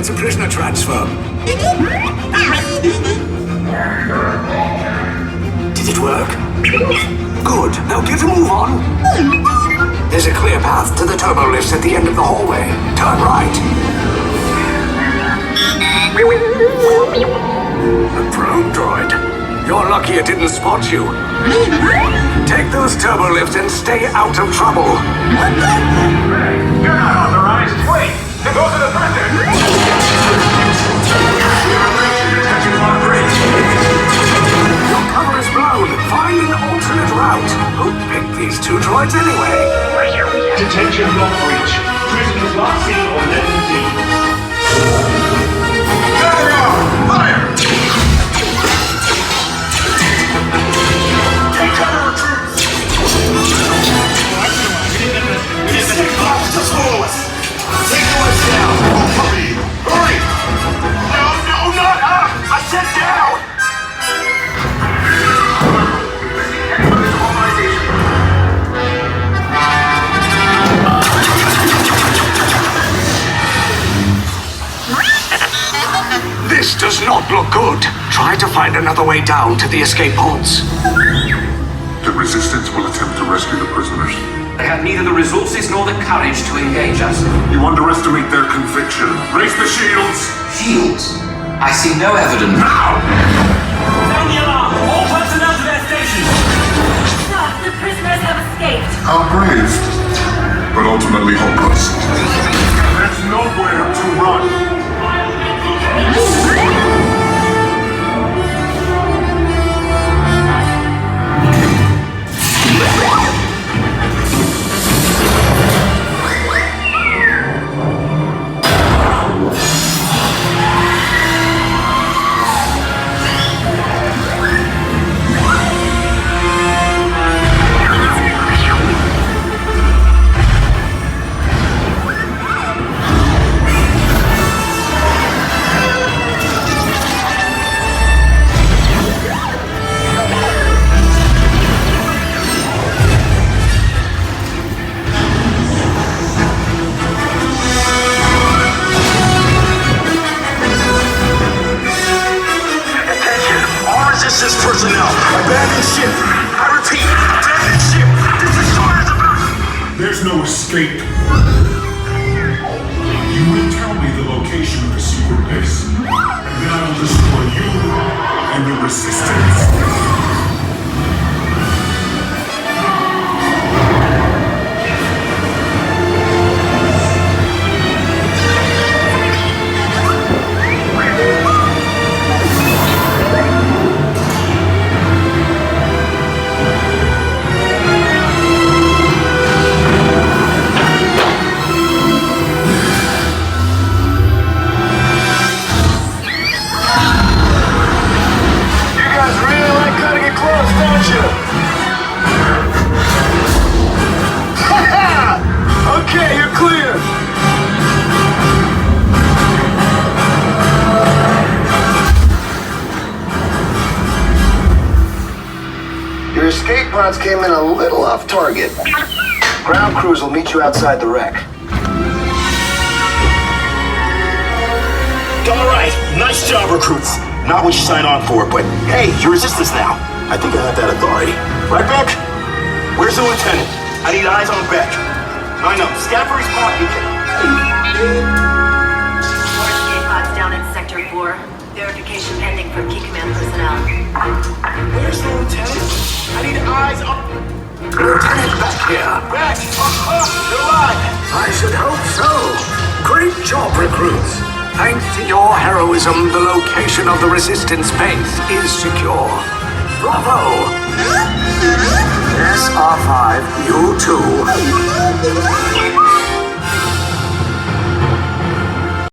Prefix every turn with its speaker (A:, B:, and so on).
A: That's a prisoner transfer. Did it work? Good. Now get a move on. There's a clear path to the turbo lifts at the end of the hallway. Turn right. A probe droid. You're lucky it didn't spot you. Take those turbo lifts and stay out of trouble.
B: Hey, you're not authorized. Wait, to go to the printer. Detention block 3.
A: Your cover is blown. Find an alternate route. Who picked these two droids anyway?
B: Detention block breach. Prisoners last seen on level D. Carry on! Fire! Take cover, recruits! This thing blocks the smallest! Take the left down! Hurry! Hurry! No, not up! I said down!
A: This does not look good. Try to find another way down to the escape pods.
C: The Resistance will attempt to rescue the prisoners.
D: They have neither the resources nor the courage to engage us.
C: You underestimate their conviction. Raise the shields!
D: Shields? I see no evidence.
B: Now!
E: Sound the alarm! All personnel to their stations!
F: Sir, the prisoners have escaped.
C: How brave, but ultimately hopeless.
B: There's nowhere to run!
A: Resistance personnel, abandon ship. I repeat, abandon ship. This is short as about.
C: There's no escape. You will tell me the location of the secret base, and then I will destroy you and the Resistance.
B: Okay, you're clear!
G: Your escape pods came in a little off target. Ground crews will meet you outside the wreck.
H: Alright, nice job, recruits. Not what you signed on for, but hey, you're Resistance now. I think I have that authority. Right, Beck? Where's the lieutenant? I need eyes on Beck. I know, scan for his pod beacon.
F: More escape pods down in Sector 4. Verification pending for key command personnel.
H: Where's the lieutenant? I need eyes on...
A: Lieutenant back here.
H: Beck! You're alive!
A: I should hope so. Great job, recruits. Thanks to your heroism, the location of the Resistance base is secure. Bravo! Yes, R5, you too.